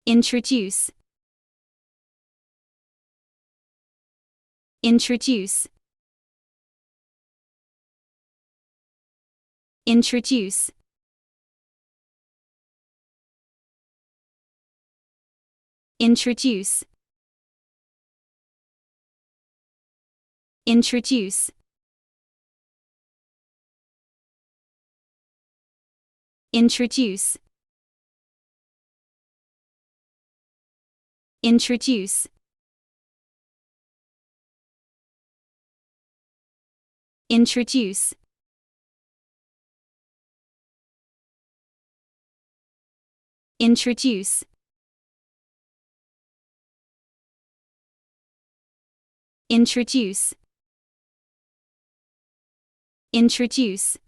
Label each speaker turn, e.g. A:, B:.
A: introduce, introduce, introduce, introduce, introduce, introduce, introduce, introduce, introduce, introduce, introduce,